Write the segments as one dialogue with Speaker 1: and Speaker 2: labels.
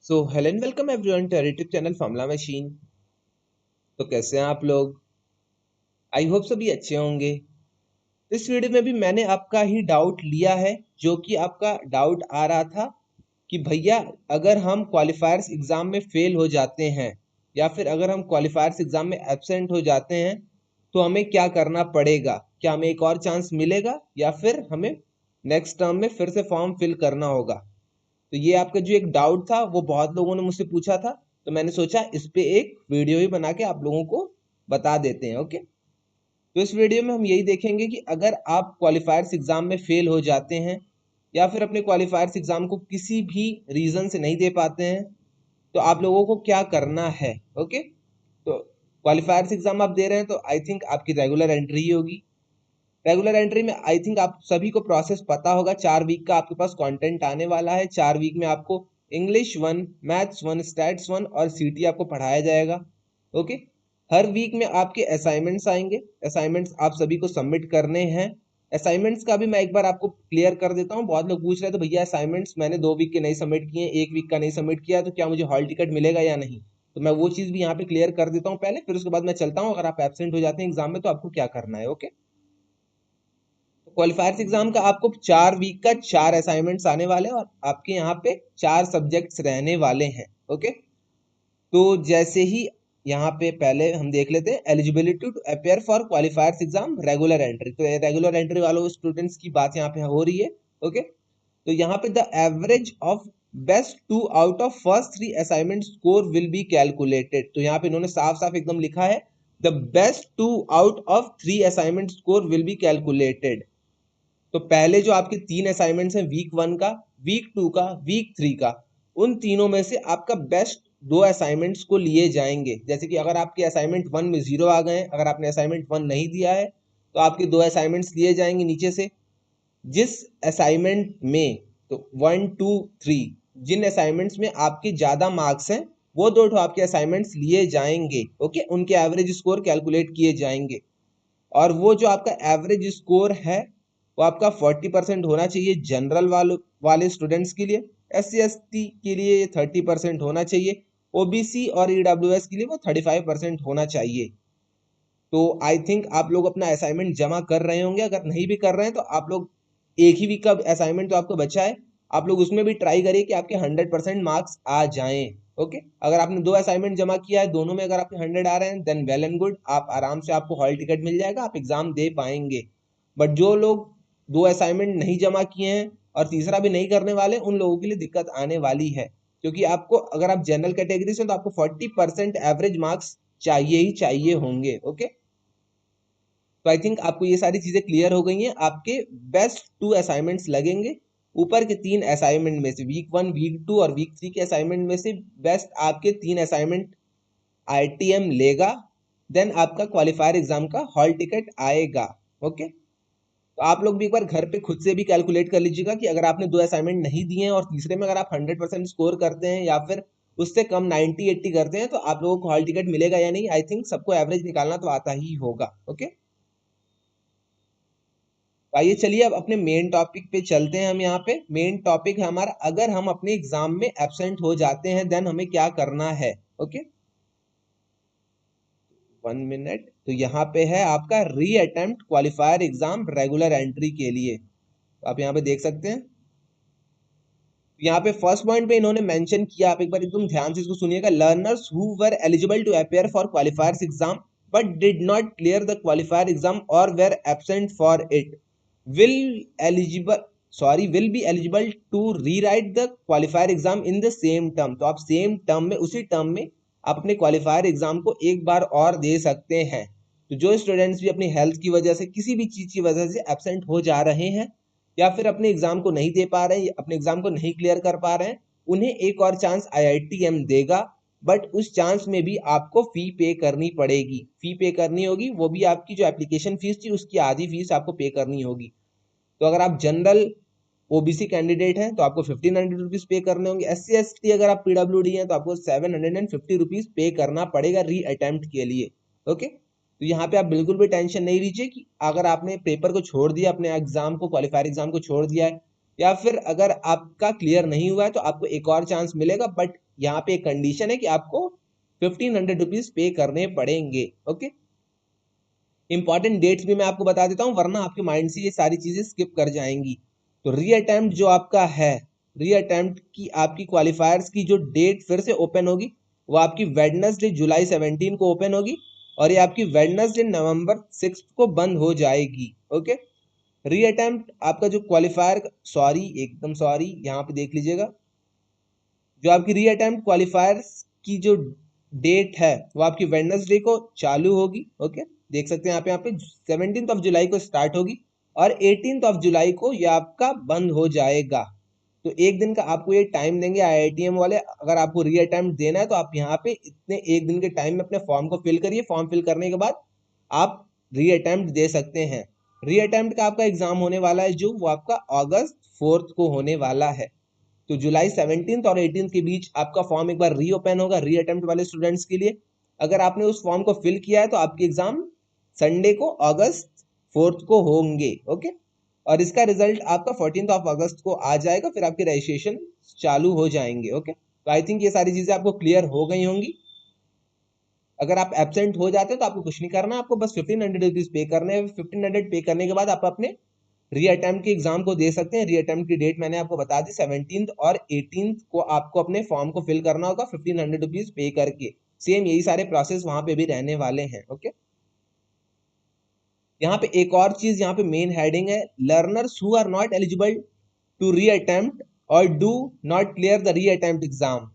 Speaker 1: So hello and welcome everyone to YouTube channel formula machine. तो कैसे हैं आप लोग? आई होप सभी अच्छे होंगे। इस वीडियो में भी मैंने आपका ही डाउट लिया है, जो कि आपका डाउट आ रहा था कि भैया अगर हम क्वालिफायर्स एग्जाम में फेल हो जाते हैं या फिर अगर हम क्वालिफायर्स एग्जाम में एब्सेंट हो जाते हैं तो हमें क्या करना पड़ेगा, क्या हमें एक और चांस मिलेगा या फिर हमें नेक्स्ट टर्म में फिर से फॉर्म फिल करना होगा। तो ये आपका जो एक डाउट था वो बहुत लोगों ने मुझसे पूछा था, तो मैंने सोचा इस पे एक वीडियो ही बना के आप लोगों को बता देते हैं। ओके, तो इस वीडियो में हम यही देखेंगे कि अगर आप क्वालिफायर्स एग्जाम में फेल हो जाते हैं या फिर अपने क्वालिफायर्स एग्जाम को किसी भी रीजन से नहीं दे पाते हैं तो आप लोगों को क्या करना है। ओके, तो क्वालिफायर्स एग्जाम आप दे रहे हैं तो आई थिंक आपकी रेगुलर एंट्री ही होगी। रेगुलर एंट्री में आई थिंक आप सभी को प्रोसेस पता होगा। 4 वीक का आपके पास कंटेंट आने वाला है। 4 वीक में आपको इंग्लिश 1, मैथ्स 1, स्टैट्स 1 और सीटी आपको पढ़ाया जाएगा। ओके, हर वीक में आपके असाइनमेंट्स आएंगे। असाइनमेंट्स आप सभी को सबमिट करने हैं। असाइनमेंट्स का भी मैं एक बार आपको क्लियर कर देता हूँ। बहुत लोग पूछ रहे थे भैया असाइनमेंट्स मैंने 2 वीक के नहीं सबमिट किए, 1 वीक का नहीं सबमिट किया, तो क्या मुझे हॉल टिकट मिलेगा या नहीं। तो मैं वो चीज भी यहाँ पे क्लियर कर देता हूँ पहले, फिर उसके बाद मैं चलता हूँ अगर आप एब्सेंट हो जाते हैं एग्जाम में तो आपको क्या करना है। ओके, क्वालिफायर्स एग्जाम का आपको 4 वीक का 4 असाइनमेंट्स आने वाले हैं और आपके यहाँ पे 4 सब्जेक्ट्स रहने वाले हैं। ओके, तो जैसे ही यहाँ पे पहले हम देख लेते हैं eligibility to appear for qualifiers exam regular entry. तो रेगुलर एंट्री वालों स्टूडेंट्स की बात यहाँ पे हो रही है। ओके, तो यहाँ पे the average of best 2 out of first 3 assignment score will be calculated. तो यहाँ पे इन्होंने साफ साफ एकदम लिखा है the best 2 out of 3 assignment score will be calculated. तो पहले जो आपके 3 असाइनमेंट्स हैं, वीक 1 का, वीक 2 का, वीक 3 का, उन तीनों में से आपका बेस्ट 2 असाइनमेंट्स को लिए जाएंगे। जैसे कि अगर आपके असाइनमेंट 1 में 0 आ गए हैं, अगर आपने असाइनमेंट 1 नहीं दिया है तो आपके 2 असाइनमेंट्स लिए जाएंगे नीचे से। जिस असाइनमेंट में तो 1, 2, 3 जिन असाइनमेंट्स में आपके ज्यादा मार्क्स हैं वो 2 आपके असाइनमेंट्स लिए जाएंगे। ओके, उनके एवरेज स्कोर कैलकुलेट किए जाएंगे और वो जो आपका एवरेज स्कोर है वो आपका 40% होना चाहिए जनरल वाले स्टूडेंट्स के लिए। SC ST के लिए 30% होना चाहिए। OBC और EWS के लिए वो 35% होना चाहिए। तो आई थिंक आप लोग अपना असाइनमेंट जमा कर रहे होंगे। अगर नहीं भी कर रहे हैं तो आप लोग एक ही वीक का असाइनमेंट तो आपको बचा है, आप लोग उसमें भी ट्राई करिए कि आपके 100% मार्क्स आ जाएं। ओके, अगर आपने 2 असाइनमेंट जमा किया है, दोनों में अगर आपके 100 आ रहे हैं देन वेल एंड गुड, आप आराम से आपको हॉल टिकट मिल जाएगा, आप एग्जाम दे पाएंगे। बट जो लोग 2 असाइनमेंट नहीं जमा किए हैं और तीसरा भी नहीं करने वाले, उन लोगों के लिए दिक्कत आने वाली है। क्योंकि आपको अगर आप जनरल कैटेगरी से तो आपको 40% एवरेज मार्क्स चाहिए ही चाहिए होंगे। ओके, तो आई थिंक आपको ये सारी चीजें क्लियर हो गई हैं। आपके बेस्ट 2 असाइनमेंट्स लगेंगे। ऊपर के 3 असाइनमेंट में से वीक 1, वीक 2 और वीक 3 के असाइनमेंट में से बेस्ट आपके 3 असाइनमेंट ITM लेगा। देन आपका क्वालिफायर एग्जाम का हॉल टिकट आएगा। ओके, तो आप लोग भी एक बार घर पे खुद से भी कैलकुलेट कर लीजिएगा कि अगर आपने 2 असाइनमेंट नहीं दिए हैं और तीसरे में अगर आप 100% स्कोर करते हैं या फिर उससे कम 90-80 करते हैं तो आप लोगों को हॉल टिकट मिलेगा या नहीं। आई थिंक सबको एवरेज निकालना तो आता ही होगा। ओके, आइए चलिए अब अपने मेन टॉपिक पे चलते हैं। हम यहाँ पे मेन टॉपिक है हमारा, अगर हम अपने एग्जाम में एब्सेंट हो जाते हैं देन हमें क्या करना है। Okay, 1 minute. तो यहाँ पे है आपका री attempt qualifier exam regular entry के लिए। तो आप यहाँ पे देख सकते हैं, यहाँ पे फर्स्ट पॉइंट पे इन्होंने मेंशन किया, आप एक बार एकदम ध्यान से इसको सुनिएगा। Learners who were eligible to appear for qualifiers exam but did not clear the qualifier exam और were absent for it will eligible will be eligible to rewrite the qualifier exam in the same term। तो आप same term में, उसी term में आप अपने qualifier exam को एक बार और दे सकते हैं। तो जो स्टूडेंट्स भी अपनी हेल्थ की वजह से, किसी भी चीज की वजह से एब्सेंट हो जा रहे हैं या फिर अपने एग्जाम को नहीं दे पा रहे हैं, अपने एग्जाम को नहीं क्लियर कर पा रहे हैं, उन्हें एक और चांस IITM देगा। बट उस चांस में भी आपको फी पे करनी पड़ेगी। फी पे करनी होगी, वो भी आपकी जो एप्लीकेशन फीस थी उसकी आधी फीस आपको पे करनी होगी। तो अगर आप जनरल OBC कैंडिडेट हैं तो आपको 1500 रुपीज पे करने होंगे। SC ST अगर आप PWD हैं तो आपको 750 रुपीज पे करना पड़ेगा री अटेम्प्ट के लिए। ओके, तो यहाँ पे आप बिल्कुल भी टेंशन नहीं लीजिए कि अगर आपने पेपर को छोड़ दिया, अपने एग्जाम को, क्वालिफायर एग्जाम को छोड़ दिया है या फिर अगर आपका क्लियर नहीं हुआ है तो आपको एक और चांस मिलेगा। बट यहाँ पे एक कंडीशन है कि आपको 1500 रुपीज पे करने पड़ेंगे। ओके, इंपॉर्टेंट डेट्स भी मैं आपको बता देता हूँ, वरना आपके माइंड से ये सारी चीजें स्किप कर जाएंगी। तो री अटेम्प्ट जो आपका है, री अटेम्प्ट की आपकी क्वालिफायर्स की जो डेट फिर से ओपन होगी वो आपकी वेडनेसडे जुलाई 17 को ओपन होगी, और ये आपकी वेडनेसडे नवंबर 6 को बंद हो जाएगी। ओके, री अटेम्प्ट आपका जो क्वालिफायर, सॉरी एकदम सॉरी, यहाँ पे देख लीजिएगा, जो आपकी री अटेम्प्ट क्वालिफायर्स की जो डेट है वो आपकी वेडनेसडे को चालू होगी। ओके, देख सकते हैं यहाँ पे 17 जुलाई को स्टार्ट होगी और 18 जुलाई को ये आपका बंद हो जाएगा। तो एक दिन का आपको ये टाइम देंगे IITM वाले, अगर आपको री अटेम्प्ट देना है तो आप यहाँ पे इतने एक दिन के टाइम में अपने फॉर्म को फिल करिए। फॉर्म फिल करने के बाद आप री अटेम्प्ट दे सकते हैं। री अटेम्प्ट का आपका एग्जाम होने वाला है जो वो आपका अगस्त 4 को होने वाला है। तो जुलाई 17 और 18 के बीच आपका फॉर्म एक बार रीओपन होगा री अटेम्प्ट वाले स्टूडेंट्स के लिए। अगर आपने उस फॉर्म को फिल किया है तो आपके एग्जाम संडे को अगस्त 4 को होंगे। ओके, और इसका रिजल्ट आपका 14 अगस्त को आ जाएगा, फिर आपके रजिस्ट्रेशन चालू हो जाएंगे। ओके, तो आई थिंक ये सारी चीजें आपको क्लियर हो गई होंगी। अगर आप एब्सेंट हो जाते हैं तो आपको कुछ नहीं करना, आपको बस 1500 रुपीज पे करने हैं। 1500 पे करने के बाद आप अपने री अटेम्प्ट के एग्जाम को दे सकते हैं। री अटेम्प्ट की डेट मैंने आपको बता दी, 17 और 18 को आपको अपने फॉर्म को फिल करना होगा 1500 रुपीज पे करके। सेम यही सारे प्रोसेस वहां पे भी रहने वाले हैं। ओके, यहाँ पे एक और चीज, यहाँ पे मेन हेडिंग है, learners who are not eligible to reattempt और डू नॉट क्लियर द री अटेम्प्ट एग्जाम।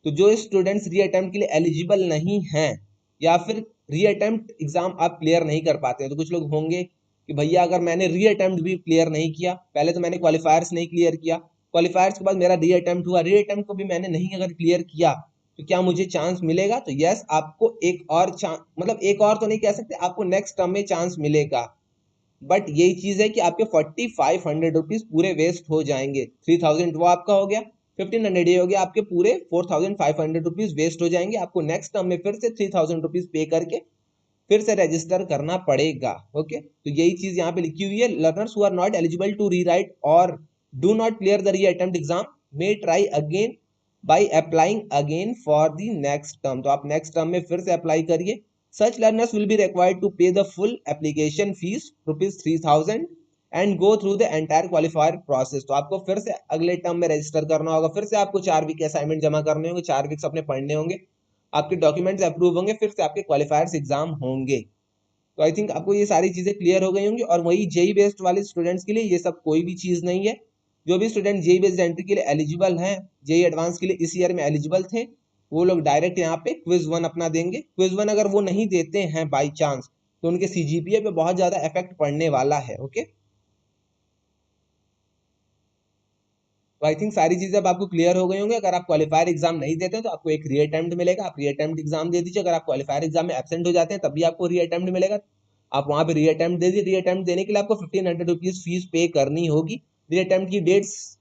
Speaker 1: तो जो स्टूडेंट्स री अटेम्प्ट के लिए एलिजिबल नहीं हैं या फिर री अटेम्प्ट एग्जाम आप क्लियर नहीं कर पाते हैं, तो कुछ लोग होंगे कि भैया अगर मैंने री अटेम्प्ट भी क्लियर नहीं किया, पहले तो मैंने क्वालिफायर्स नहीं क्लियर किया, क्वालिफायर्स के बाद मेरा री अटेम्प्ट हुआ, री अटेम्प्ट को भी मैंने नहीं अगर क्लियर किया तो क्या मुझे चांस मिलेगा? तो यस, आपको एक और चांस, मतलब एक और तो नहीं कह सकते, आपको नेक्स्ट टर्म में चांस मिलेगा। बट यही चीज है कि आपके 4500 रुपीज पूरे वेस्ट हो जाएंगे। 3000 वो आपका हो गया, 1500 ये हो गया, आपके पूरे 4500 रुपीज वेस्ट हो जाएंगे। आपको नेक्स्ट टर्म में फिर से 3000 रुपीज पे करके फिर से रजिस्टर करना पड़ेगा। ओके, तो यही चीज यहाँ पे लिखी हुई है, learners who are not eligible to rewrite और डू नॉट क्लियर द री attempt exam may try again by applying again for the next term. तो आप नेक्स्ट टर्म में फिर से अप्लाई करिए। Such learners will be required to pay the full application fees ₹3000 and go through the entire qualifier process। तो आपको फिर से अगले टर्म में रजिस्टर करना होगा, फिर से आपको 4 वीक असाइनमेंट जमा करने होंगे, 4 वीक्स अपने पढ़ने होंगे, आपके डॉक्यूमेंट्स अप्रूव होंगे, फिर से आपके क्वालिफायर्स एग्जाम होंगे। तो आई थिंक आपको ये सारी चीजें क्लियर हो गई होंगी। और वही जेई बेस्ड वाले स्टूडेंट्स के लिए ये सब कोई भी चीज नहीं है। जो भी स्टूडेंट जेई बेस्ड एंट्री के लिए एलिजिबल हैं, जेई एडवांस के लिए इस ईयर में एलिजिबल थे, वो लोग डायरेक्ट यहाँ पे क्विज 1 अपना देंगे। क्विज 1 अगर वो नहीं देते हैं बाई चांस तो उनके सीजीपीए पे बहुत ज्यादा इफेक्ट पड़ने वाला है। ओके, तो आई थिंक सारी चीजें अब आपको क्लियर हो गई होंगी। अगर आप क्वालिफायर एग्जाम नहीं देते हैं तो आपको एक री अटेम्प्ट मिलेगा, आप री अटेम्प्ट एग्जाम दे दीजिए। अगर आप क्वालिफायर एग्जाम में एब्सेंट हो जाते हैं तब भी आपको री अटेम्प्ट मिलेगा, आप वहां पे री अटेम्प्ट दे दीजिए। री अटेम्प्ट देने के लिए आपको 1500 रुपीज फीस पे करनी होगी। री अटेम्प्ट की डेट्स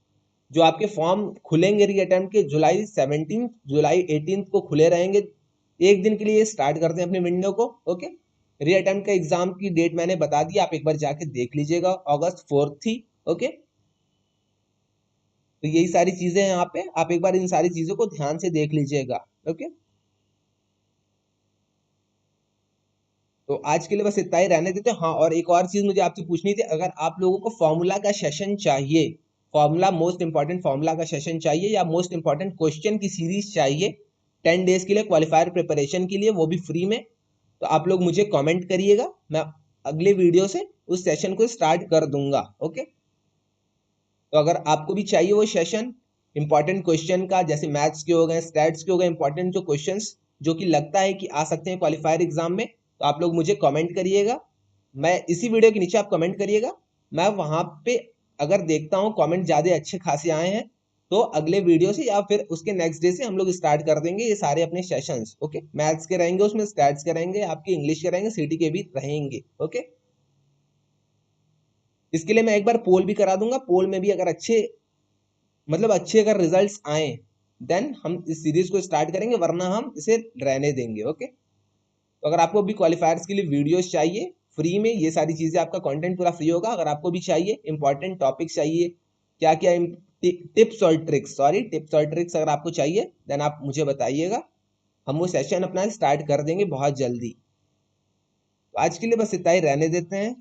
Speaker 1: जो आपके फॉर्म खुलेंगे री अटेम्प्ट के, जुलाई 17, जुलाई 18 को खुले रहेंगे। एक दिन के लिए स्टार्ट करते हैं अपने विंडो को। ओके, री अटेम्प्ट का एग्जाम की डेट मैंने बता दी, आप एक बार जाके देख लीजिएगा, अगस्त 4 थी। ओके, तो यही सारी चीजें हैं यहाँ पे, आप एक बार इन सारी चीजों को ध्यान से देख लीजिएगा। ओके, तो आज के लिए बस इतना ही रहने देते हैं। हाँ, और एक और चीज मुझे आपसे पूछनी थी, अगर आप लोगों को फॉर्मूला का सेशन चाहिए, फॉर्मूला मोस्ट इंपॉर्टेंट फॉर्मूला का सेशन चाहिए या मोस्ट इंपॉर्टेंट क्वेश्चन की सीरीज चाहिए 10 डेज के लिए क्वालिफायर प्रिपरेशन के लिए, वो भी फ्री में, तो आप लोग मुझे कमेंट करिएगा, मैं अगले वीडियो से उस सेशन को स्टार्ट कर दूंगा। ओके, तो अगर आपको भी चाहिए वो सेशन इंपॉर्टेंट क्वेश्चन का, जैसे मैथ्स के हो गए, स्टैट्स के हो गए, इंपॉर्टेंट जो क्वेश्चंस जो कि लगता है कि आ सकते हैं क्वालिफायर एग्जाम में, तो आप लोग मुझे कमेंट करिएगा। मैं इसी वीडियो के नीचे आप कमेंट करिएगा, मैं वहां पे अगर देखता हूँ कमेंट ज्यादा अच्छे खासे आए हैं तो अगले वीडियो से या फिर उसके नेक्स्ट डे से हम लोग स्टार्ट कर देंगे ये सारे अपने सेशंस। ओके, मैथ्स के रहेंगे, उसमें स्टैट्स के रहेंगे, आपके इंग्लिश के रहेंगे, सीटी के भी रहेंगे। ओके, इसके लिए मैं एक बार पोल भी करा दूंगा, पोल में भी अगर अच्छे, मतलब अच्छे अगर रिजल्ट्स आए देन हम इस सीरीज को स्टार्ट करेंगे, वरना हम इसे रहने देंगे। ओके, तो अगर आपको भी क्वालिफायर्स के लिए वीडियोस चाहिए फ्री में, ये सारी चीजें आपका कंटेंट पूरा फ्री होगा। अगर आपको भी चाहिए इंपॉर्टेंट टॉपिक चाहिए, क्या क्या टिप्स और ट्रिक्स, टिप्स और ट्रिक्स अगर आपको चाहिए देन आप मुझे बताइएगा, हम वो सेशन अपना स्टार्ट कर देंगे बहुत जल्दी। तो आज के लिए बस इतना ही रहने देते हैं।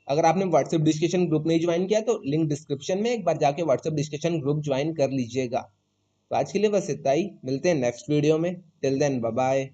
Speaker 1: अगर आपने व्हाट्सएप डिस्कशन ग्रुप नहीं ज्वाइन किया तो लिंक डिस्क्रिप्शन में, एक बार जाके व्हाट्सएप डिस्कशन ग्रुप ज्वाइन कर लीजिएगा। तो आज के लिए बस इतना ही, मिलते हैं नेक्स्ट वीडियो में। Till then bye bye.